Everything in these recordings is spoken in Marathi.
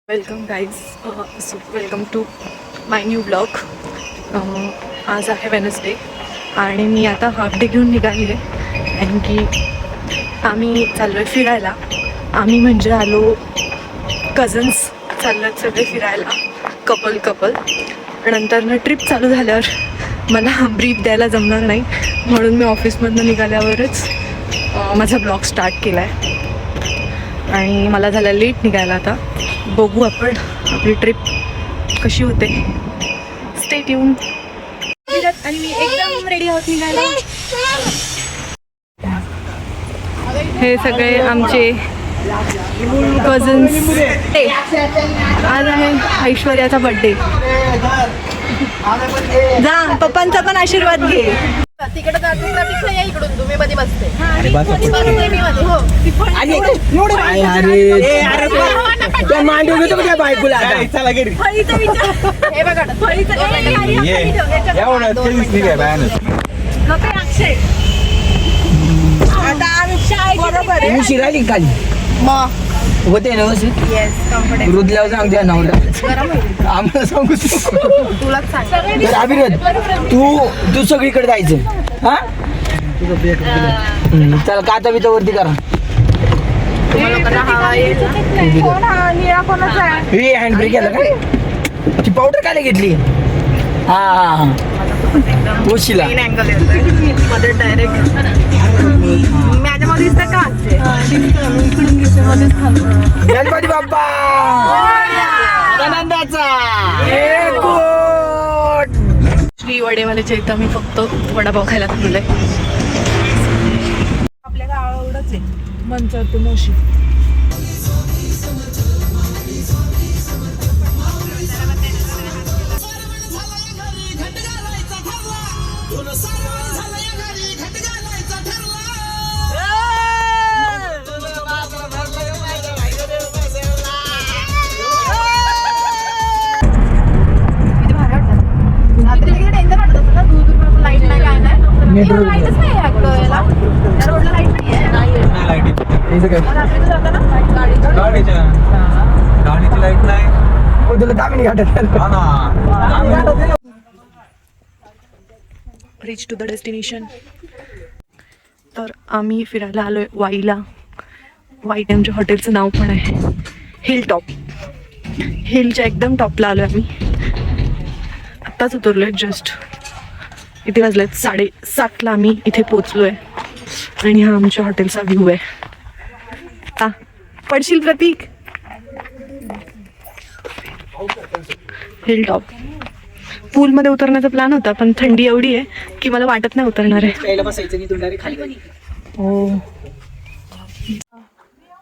Welcome guys, so welcome to my new blog. आज आहे वेनसडे आणि मी आता हाफ डे घेऊन निघाली आहे. कारण की आम्ही चाललो आहे फिरायला. आम्ही म्हणजे आलो कझन्स चाललो सगळे फिरायला, कपल. नंतर ट्रिप चालू झाल्यावर मला ब्रीफ द्यायला जमणार नाही, म्हणून मी ऑफिसमधून निघाल्यावरच माझा ब्लॉग स्टार्ट केला आहे. आणि मला झालं लेट निघायला. आता बघू आपण आपली ट्रिप कशी होते. Stay tune. आणि मी एकदम रेडी आहोत निघायला. हे सगळे आमचे कझन्स. आज आहे ऐश्वर्याचा बर्थडे. जा पप्पांचा पण आशीर्वाद घे. तिकडे जातो या इकडून तुम्ही मध्ये बसते. शिरायली खाली होते ना रुदल्यावर सांग द्या नवरा आम्हाला सांगू तुलाच सांग. अभिरथ तू सगळीकडे जायचं. हा चला काचा बिचा वरती करा. हे हँड ब्रेक केला का? ती पावडर काय घेतली? हा वशिला मध्ये डायरेक्ट माझ्यामध्ये दिसतं का? गणपती बाप्पा आनंदाचा श्री वडेवाल्याच्या इथं मी फक्त वडापाव खायला थांबलोय. आपल्या गावावरच आहे मनचर ते मोशी. गाडीची लाईट नाही. तुला दामिनी घाटत रिच टू द डेस्टिनेशन. तर आम्ही फिरायला आलोय वाईला. वाई आमच्या हॉटेलचं नाव पण आहे हिल टॉप. हिलच्या एकदम टॉपला आलोय आम्ही. आत्ताच उतरलोय जस्ट. इथे वाजलेत 7:30ला आम्ही इथे पोचलोय. आणि हा आमच्या हॉटेलचा व्ह्यू आहे. पडशील प्रतीक. Hill top. पूलमध्ये उतरण्याचा प्लॅन होता, पण थंडी एवढी आहे की मला वाटत नाही उतरणार आहे. हो,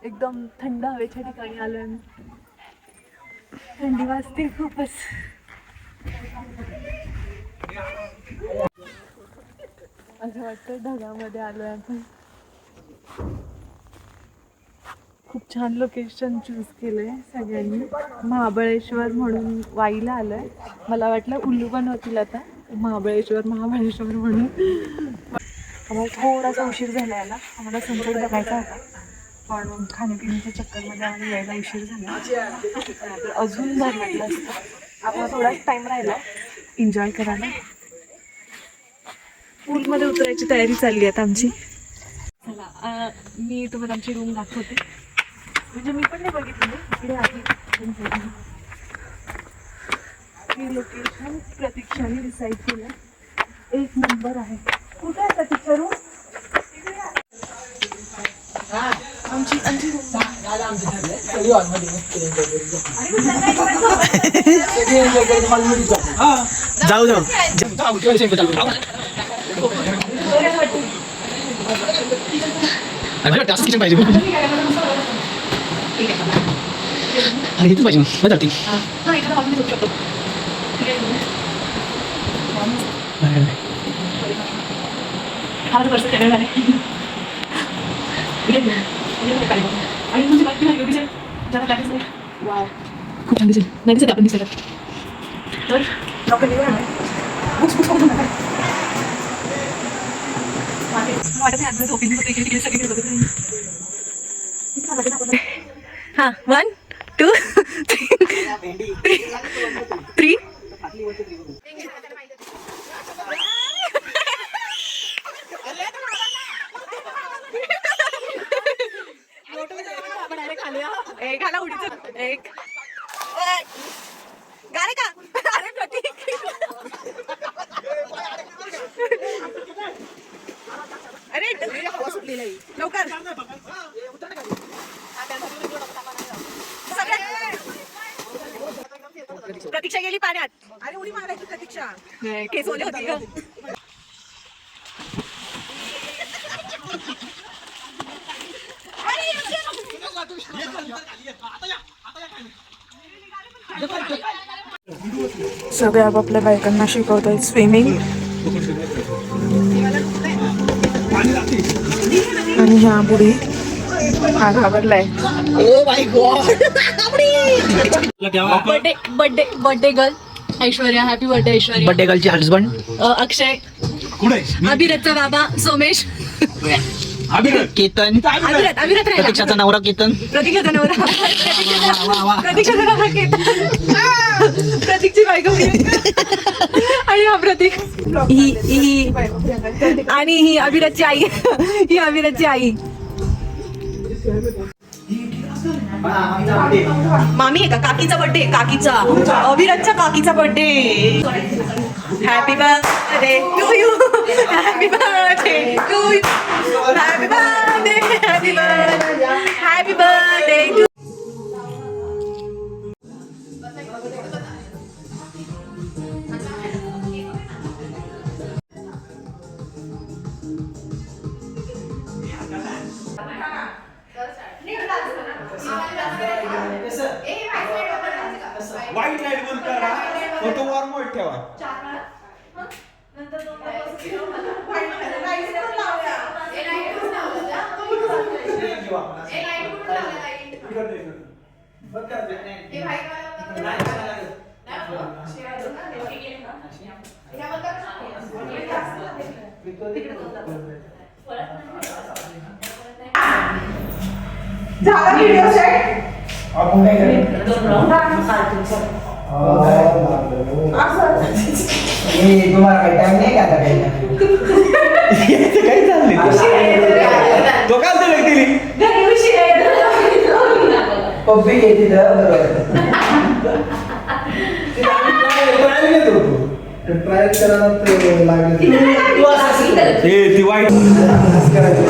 एकदम थंड हवेच्या ठिकाणी आलोय. थंडी वाजते खूपच. असं वाटतं ढगामध्ये आलोय आपण. खूप छान लोकेशन चूज केलंय सगळ्यांनी. महाबळेश्वर म्हणून वाईला आलोय. मला वाटलं उल्लू पण होतील आता महाबळेश्वर म्हणून. आम्हाला थोडासा उशीर झाला याला. आम्हाला सनसेट बघायचा होता, पण खाण्यापिण्याच्या चक्करमध्ये आम्हाला यायला उशीर झाला. अजून भारी वाटलं असतं. आपला थोडाच टाईम राहिला एन्जॉय करायला. पूलमध्ये उतरायची तयारी चालली आहे आमची. चला, मी तुम्हाला आमची रूम दाखवते. म्हणजे मी पण नाही बघितली इकडे आहे. ही लोकेशन प्रतीक्षाने डिसाईड केलं. एक नंबर आहे. कुठे आहे प्रतीक्षा रूम? आमची जाऊ किचन पाहिजे. अरे इथं पाहिजे मजा होती. खूप छान दिसेल. नाही दिसत आपण दिसत तर वाटत नाही. 1 2 3 प्रतीक गाणे का अरे प्रतीक अरे लवकर प्रतीक्षा गेली पाण्यात अरे उडी मारायची प्रतीक्षा केस ओले होती ग सगळे आपापल्या बायकांना शिकवत आहेत स्विमिंग आणि ह्या बुडी हा घाबरलाय oh my god birthday birthday birthday girl Aishwarya happy birthday Aishwarya birthday गर्लची हजबंड अक्षय अभिरथचा बाबा सोमेश केतन अभिरथ राहिला प्रतीक्षाचा नवरा केतन प्रतीक्षाचा नवरा प्रतीक्षाचा नवरा केतन प्रतीकची बायको आणि हा प्रतीक ही आणि ही अभिरथची आई ही अभिरथची आई मामी आहे का काकीचा बर्थडे काकीचा अभिरथच्या काकीचा birthday happy birthday to you happy birthday to you happy birthday happy birthday happy birthday to wait light बंद करा फोटो वर मोठ ठेवा झाला व्हिडिओ सेट आपण काय करेल तुम्हाला काही टाइम नाही का आता काय चाललंय तो काय झालं दिली पब्लिक आहे तिथं ट्रायल करायला लागले ती वाईट करायचं